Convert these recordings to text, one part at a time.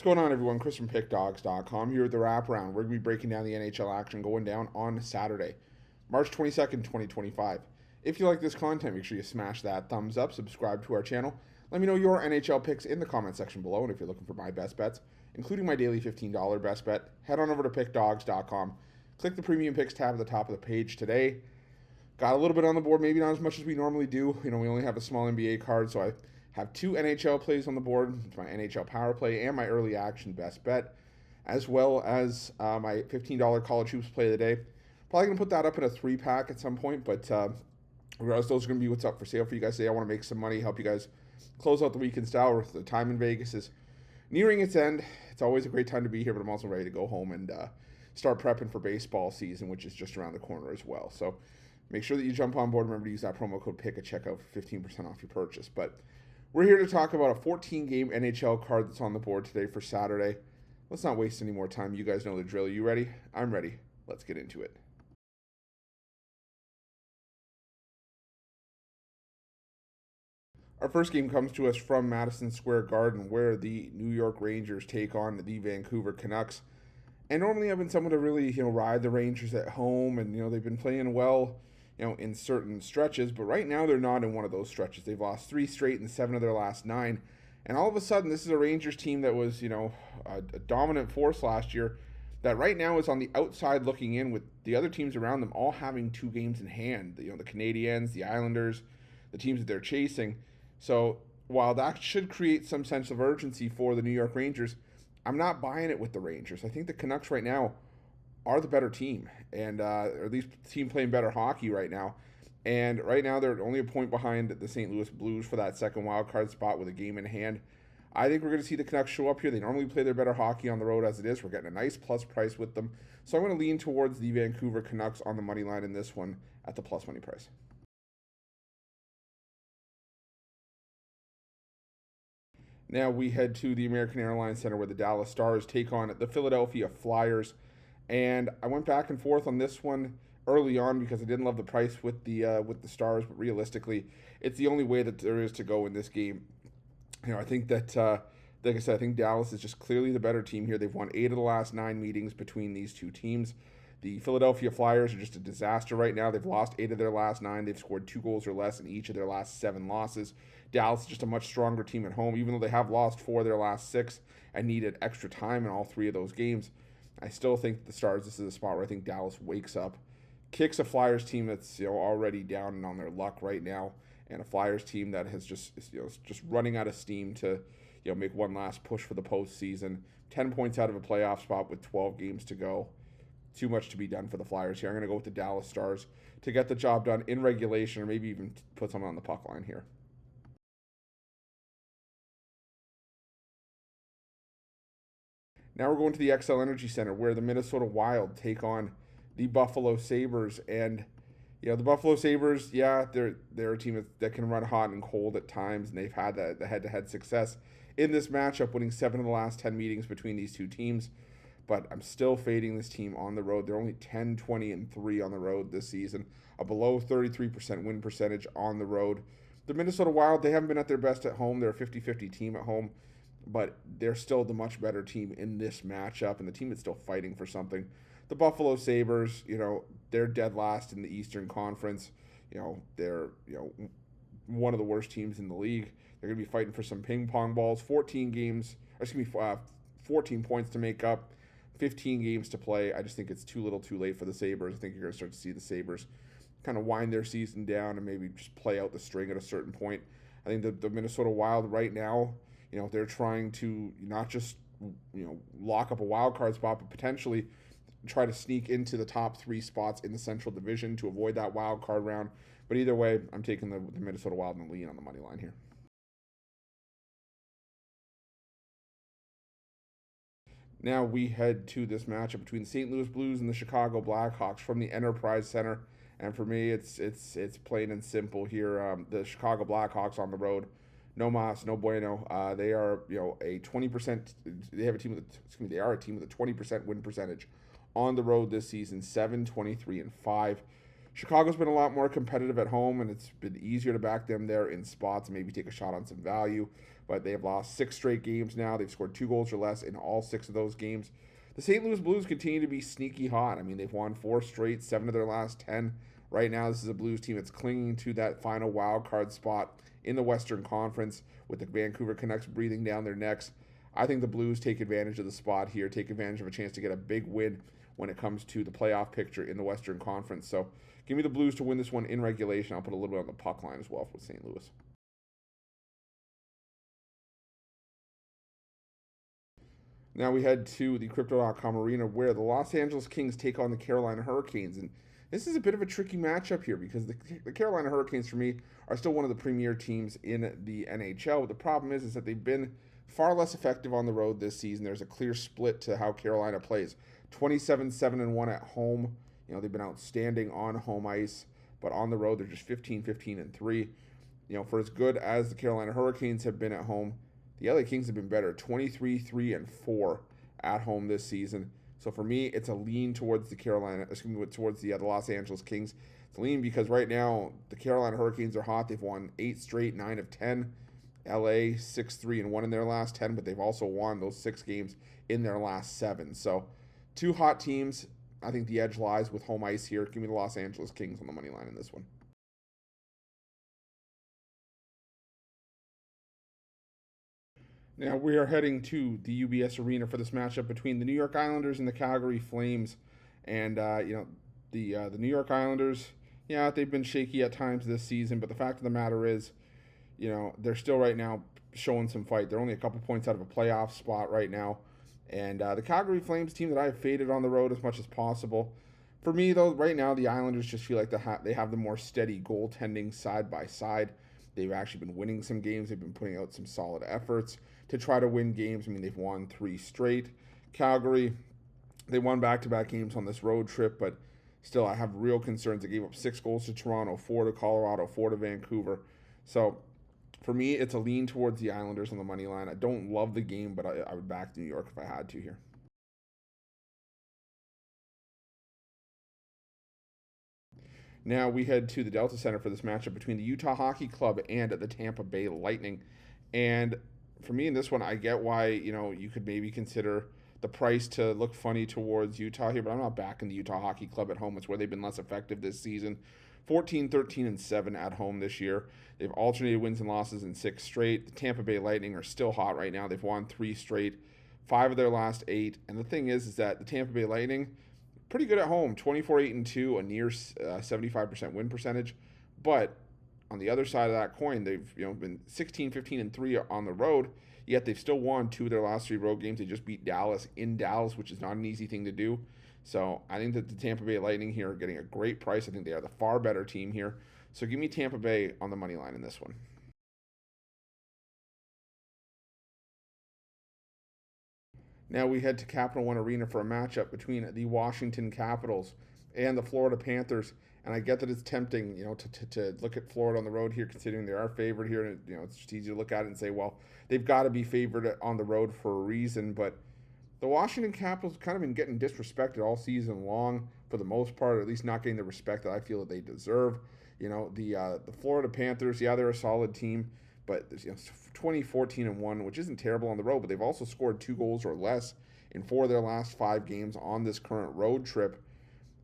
What's going on, everyone? Chris from Pickdawgz.com here with the Wraparound. We're going to be breaking down the NHL action going down on Saturday, March 22nd, 2025. If you like this content, make sure you smash that thumbs up, subscribe to our channel. Let me know your NHL picks in the comment section below, and if you're looking for my best bets, including my daily $15 best bet, head on over to Pickdawgz.com. Click the Premium Picks tab at the top of the page today. Got a little bit on the board, maybe not as much as we normally do. We only have a small NBA card, so I have two NHL plays on the board. It's my NHL power play and my early action best bet, as well as my $15 college hoops play of the day. Probably going to put that up in a 3-pack at some point, but regardless, those are going to be what's up for sale for you guys today. I want to make some money, help you guys close out the weekend style. With the time in Vegas is nearing its end. It's always a great time to be here, but I'm also ready to go home and start prepping for baseball season, which is just around the corner as well. So make sure that you jump on board. Remember to use that promo code PICK at checkout for 15% off your purchase. But we're here to talk about a 14-game NHL card that's on the board today for Saturday. Let's not waste any more time. You guys know the drill. You ready? I'm ready. Let's get into it. Our first game comes to us from Madison Square Garden, where the New York Rangers take on the Vancouver Canucks. And normally I've been someone to really, ride the Rangers at home, and, they've been playing well, in certain stretches, but right now they're not in one of those stretches. They've lost 3 straight and 7 of their last 9. And all of a sudden, this is a Rangers team that was, a dominant force last year that right now is on the outside looking in, with the other teams around them all having 2 games in hand. The Canadiens, the Islanders, the teams that they're chasing. So while that should create some sense of urgency for the New York Rangers, I'm not buying it with the Rangers. I think the Canucks right now are the better team, and or at least the team playing better hockey right now. And right now they're only a point behind the St. Louis Blues for that second wildcard spot with a game in hand. I think we're going to see the Canucks show up here. They normally play their better hockey on the road as it is. We're getting a nice plus price with them. So I'm going to lean towards the Vancouver Canucks on the money line in this one at the plus money price. Now we head to the American Airlines Center, where the Dallas Stars take on the Philadelphia Flyers. And I went back and forth on this one early on because I didn't love the price with the Stars, but realistically, it's the only way that there is to go in this game. I think that, like I said, I think Dallas is just clearly the better team here. They've won 8 of the last 9 meetings between these two teams. The Philadelphia Flyers are just a disaster right now. They've lost 8 of their last 9. They've scored 2 goals or less in each of their last 7 losses. Dallas is just a much stronger team at home, even though they have lost 4 of their last 6 and needed extra time in all 3 of those games. I still think the Stars, this is a spot where I think Dallas wakes up, kicks a Flyers team that's already down and on their luck right now, and a Flyers team that has just running out of steam to make one last push for the postseason. 10 points out of a playoff spot with 12 games to go. Too much to be done for the Flyers here. I'm going to go with the Dallas Stars to get the job done in regulation, or maybe even put someone on the puck line here. Now we're going to the XL Energy Center, where the Minnesota Wild take on the Buffalo Sabres. And, the Buffalo Sabres, they're a team that can run hot and cold at times, and they've had the head-to-head success in this matchup, winning 7 of the last 10 meetings between these two teams. But I'm still fading this team on the road. They're only 10, 20, and 3 on the road this season, a below 33% win percentage on the road. The Minnesota Wild, they haven't been at their best at home. They're a 50-50 team at home, but they're still the much better team in this matchup, and the team is still fighting for something. The Buffalo Sabres, they're dead last in the Eastern Conference. They're, one of the worst teams in the league. They're going to be fighting for some ping pong balls. 14 points to make up, 15 games to play. I just think it's too little too late for the Sabres. I think you're going to start to see the Sabres kind of wind their season down and maybe just play out the string at a certain point. I think the Minnesota Wild right now, they're trying to not just, lock up a wild card spot, but potentially try to sneak into the top 3 spots in the Central Division to avoid that wild card round. But either way, I'm taking the Minnesota Wild and the lean on the money line here. Now we head to this matchup between the St. Louis Blues and the Chicago Blackhawks from the Enterprise Center. And for me, it's plain and simple here. The Chicago Blackhawks on the road, no mas, no bueno. They are a 20%. They have a team with they are a team with a 20% win percentage on the road this season. 7, 23, and 5. Chicago's been a lot more competitive at home, and it's been easier to back them there in spots and maybe take a shot on some value. But they have lost 6 straight games now. They've scored 2 goals or less in all 6 of those games. The St. Louis Blues continue to be sneaky hot. I mean, they've won 4 straight, 7 of their last 10. Right now, this is a Blues team that's clinging to that final wild card spot in the Western Conference with the Vancouver Canucks breathing down their necks. I think the Blues take advantage of the spot here, take advantage of a chance to get a big win when it comes to the playoff picture in the Western Conference. So give me the Blues to win this one in regulation. I'll put a little bit on the puck line as well with St. Louis. Now we head to the Crypto.com arena where the Los Angeles Kings take on the Carolina Hurricanes. And this is a bit of a tricky matchup here because the Carolina Hurricanes, for me, are still one of the premier teams in the NHL. But the problem is that they've been far less effective on the road this season. There's a clear split to how Carolina plays. 27-7-1 at home. You know, they've been outstanding on home ice, but on the road they're just 15-15-3. You know, for as good as the Carolina Hurricanes have been at home, the LA Kings have been better, 23-3-4 at home this season. So for me, it's a lean towards the Los Angeles Kings. It's a lean because right now the Carolina Hurricanes are hot. They've won 8 straight, 9 of 10. LA 6-3-1 in their last 10, but they've also won those 6 games in their last 7. So 2 hot teams. I think the edge lies with home ice here. Give me the Los Angeles Kings on the money line in this one. Now we are heading to the UBS Arena for this matchup between the New York Islanders and the Calgary Flames. And the New York Islanders, yeah, they've been shaky at times this season, but the fact of the matter is, they're still right now showing some fight. They're only a couple points out of a playoff spot right now. And the Calgary Flames team that I've faded on the road as much as possible. For me, though, right now the Islanders just feel like they have the more steady goaltending side by side. They've actually been winning some games. They've been putting out some solid efforts to try to win games. I mean, they've won 3 straight. Calgary, they won back-to-back games on this road trip, but still, I have real concerns. They gave up 6 goals to Toronto, 4 to Colorado, 4 to Vancouver. So for me, it's a lean towards the Islanders on the money line. I don't love the game, but I would back New York if I had to here. Now we head to the Delta Center for this matchup between the Utah Hockey Club and the Tampa Bay Lightning. And for me in this one, I get why, you could maybe consider the price to look funny towards Utah here, but I'm not backing the Utah Hockey Club at home. It's where they've been less effective this season. 14-13-7 at home this year. They've alternated wins and losses in 6 straight. The Tampa Bay Lightning are still hot right now. They've won 3 straight, 5 of their last 8. And the thing is that the Tampa Bay Lightning, pretty good at home, 24-8-2, a near 75% win percentage. But on the other side of that coin, they've been 16-15-3 on the road. Yet they've still won 2 of their last 3 road games. They just beat Dallas in Dallas, which is not an easy thing to do. So I think that the Tampa Bay Lightning here are getting a great price. I think they are the far better team here. So give me Tampa Bay on the money line in this one. Now we head to Capital One Arena for a matchup between the Washington Capitals and the Florida Panthers. And I get that it's tempting, to look at Florida on the road here, considering they are favored here. And, it's just easy to look at it and say, well, they've got to be favored on the road for a reason. But the Washington Capitals have kind of been getting disrespected all season long for the most part, or at least not getting the respect that I feel that they deserve. The Florida Panthers, yeah, they're a solid team, but 20-14-1, which isn't terrible on the road, but they've also scored 2 goals or less in 4 of their last 5 games on this current road trip.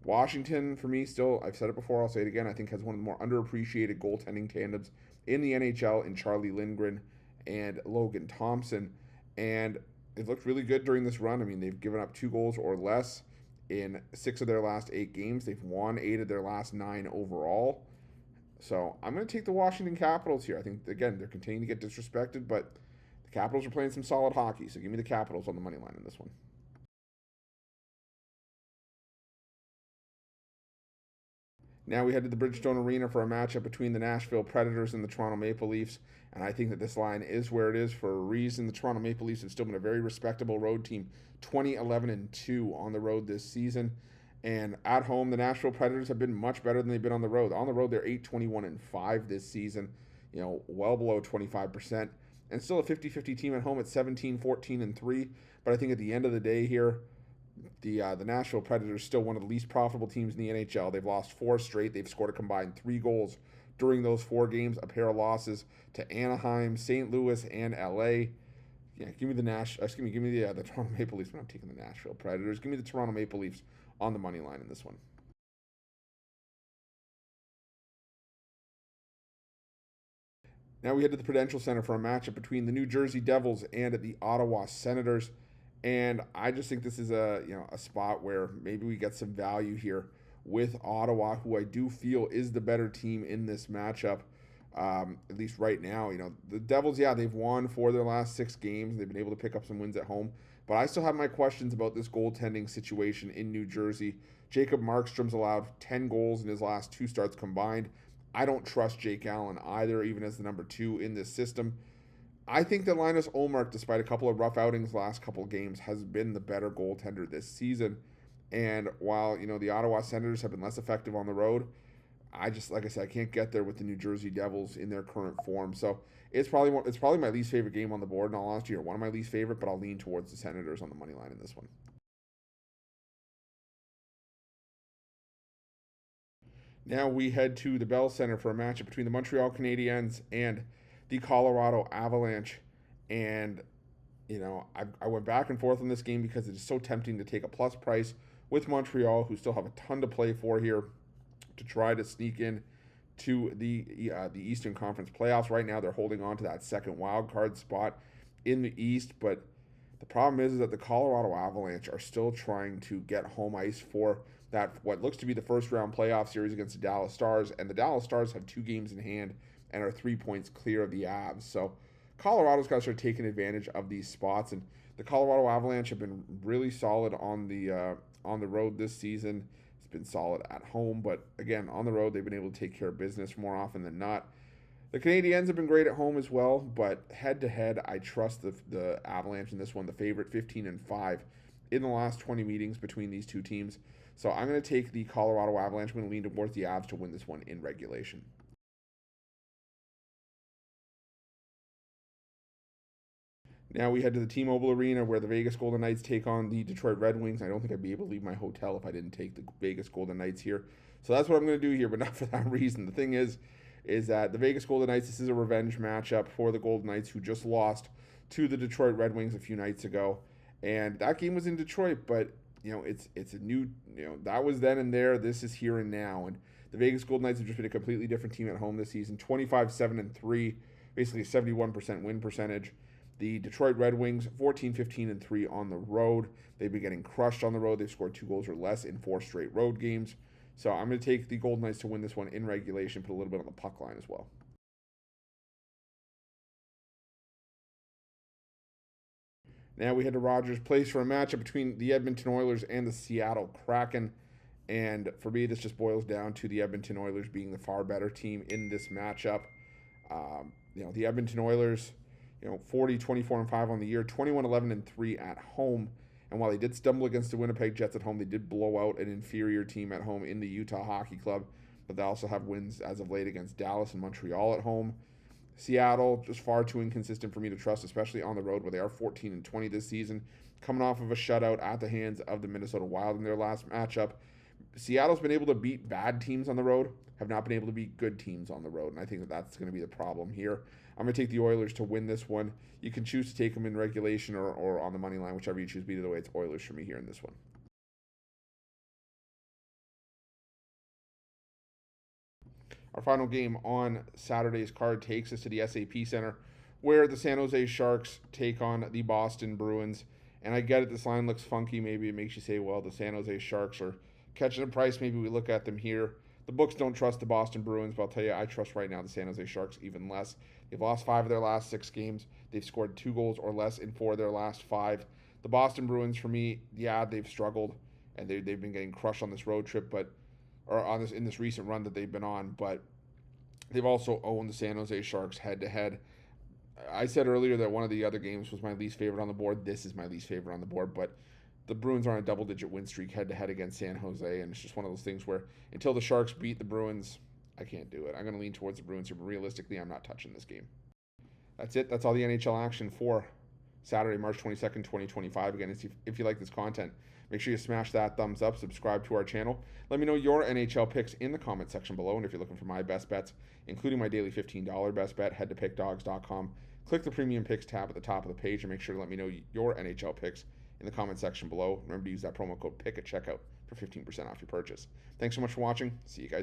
Washington, for me, still, I've said it before, I'll say it again, I think has one of the more underappreciated goaltending tandems in the NHL in Charlie Lindgren and Logan Thompson. And they've looked really good during this run. I mean, they've given up 2 goals or less in 6 of their last 8 games. They've won 8 of their last 9 overall. So I'm going to take the Washington Capitals here. I think, again, they're continuing to get disrespected, but the Capitals are playing some solid hockey. So give me the Capitals on the money line in this one. Now we head to the Bridgestone Arena for a matchup between the Nashville Predators and the Toronto Maple Leafs. And I think that this line is where it is for a reason. The Toronto Maple Leafs have still been a very respectable road team, 20-11-2 on the road this season. And at home, the Nashville Predators have been much better than they've been on the road. On the road, they're 8-21-5 this season, well below 25%. And still a 50-50 team at home at 17-14-3. But I think at the end of the day here, The Nashville Predators still one of the least profitable teams in the NHL. They've lost 4 straight. They've scored a combined 3 goals during those 4 games. A pair of losses to Anaheim, St. Louis, and LA. Yeah, give me the Toronto Maple Leafs. I'm taking the Nashville Predators. Give me the Toronto Maple Leafs on the money line in this one. Now we head to the Prudential Center for a matchup between the New Jersey Devils and the Ottawa Senators. And I just think this is a spot where maybe we get some value here with Ottawa, who I do feel is the better team in this matchup. At least right now, the Devils, they've won 4 of their last 6 games. They've been able to pick up some wins at home. But I still have my questions about this goaltending situation in New Jersey. Jacob Markstrom's allowed 10 goals in his last 2 starts combined. I don't trust Jake Allen either, even as the number 2 in this system. I think that Linus Ullmark, despite a couple of rough outings the last couple of games, has been the better goaltender this season. And while, the Ottawa Senators have been less effective on the road, like I said, I can't get there with the New Jersey Devils in their current form. So it's probably my least favorite game on the board in all honesty, or one of my least favorite, but I'll lean towards the Senators on the money line in this one. Now we head to the Bell Center for a matchup between the Montreal Canadiens and the Colorado Avalanche. And, I went back and forth on this game because it is so tempting to take a plus price with Montreal, who still have a ton to play for here, to try to sneak in to the Eastern Conference playoffs. Right now, they're holding on to that second wild card spot in the East, but the problem is that the Colorado Avalanche are still trying to get home ice for that what looks to be the first round playoff series against the Dallas Stars, and the Dallas Stars have 2 games in hand and are 3 points clear of the Avs. So Colorado's got to start taking advantage of these spots, and the Colorado Avalanche have been really solid on the road this season. It's been solid at home, but again, on the road, they've been able to take care of business more often than not. The Canadiens have been great at home as well, but head-to-head, I trust the Avalanche in this one, the favorite, 15-5 in the last 20 meetings between these 2 teams. So I'm going to take the Colorado Avalanche. I'm going to lean towards the Avs to win this one in regulation. Now we head to the T-Mobile Arena where the Vegas Golden Knights take on the Detroit Red Wings. I don't think I'd be able to leave my hotel if I didn't take the Vegas Golden Knights here. So that's what I'm going to do here, but not for that reason. The thing is that the Vegas Golden Knights, this is a revenge matchup for the Golden Knights, who just lost to the Detroit Red Wings a few nights ago. And that game was in Detroit, but, it's a new, that was then and there. This is here and now. And the Vegas Golden Knights have just been a completely different team at home this season. 25-7-3, basically a 71% win percentage. The Detroit Red Wings, 14-15-3 on the road. They've been getting crushed on the road. They've scored 2 goals or less in 4 straight road games. So I'm going to take the Golden Knights to win this one in regulation, put a little bit on the puck line as well. Now we head to Rogers Place for a matchup between the Edmonton Oilers and the Seattle Kraken. And for me, this just boils down to the Edmonton Oilers being the far better team in this matchup. The Edmonton Oilers, 40, 24-5 on the year, 21-11-3 at home. And while they did stumble against the Winnipeg Jets at home, they did blow out an inferior team at home in the Utah Hockey Club. But they also have wins as of late against Dallas and Montreal at home. Seattle, just far too inconsistent for me to trust, especially on the road where they are 14-20 this season, coming off of a shutout at the hands of the Minnesota Wild in their last matchup. Seattle's been able to beat bad teams on the road, have not been able to beat good teams on the road, and I think that that's going to be the problem here. I'm going to take the Oilers to win this one. You can choose to take them in regulation or on the money line, whichever you choose. But either way, it's Oilers for me here in this one. Our final game on Saturday's card takes us to the SAP Center, where the San Jose Sharks take on the Boston Bruins. And I get it, this line looks funky. Maybe it makes you say, well, the San Jose Sharks are catching a price. Maybe we look at them here. The books don't trust the Boston Bruins, but I'll tell you, I trust right now the San Jose Sharks even less. They've lost 5 of their last 6 games. They've scored 2 goals or less in 4 of their last 5. The Boston Bruins, for me, they've struggled, and they've been getting crushed on this road trip, in this recent run that they've been on. But they've also owned the San Jose Sharks head-to-head. I said earlier that one of the other games was my least favorite on the board. This is my least favorite on the board, but the Bruins are on a double-digit win streak head-to-head against San Jose, and it's just one of those things where until the Sharks beat the Bruins, I can't do it. I'm going to lean towards the Bruins here, but realistically, I'm not touching this game. That's it. That's all the NHL action for Saturday, March 22nd, 2025. Again, if you like this content, Make sure you smash that thumbs up, subscribe to our channel. Let me know your NHL picks in the comment section below. And if you're looking for my best bets, including my daily $15 best bet, head to pickdawgz.com. Click the premium picks tab at the top of the page and make sure to let me know your NHL picks in the comment section below. Remember to use that promo code PICK at checkout for 15% off your purchase. Thanks so much for watching. See you guys.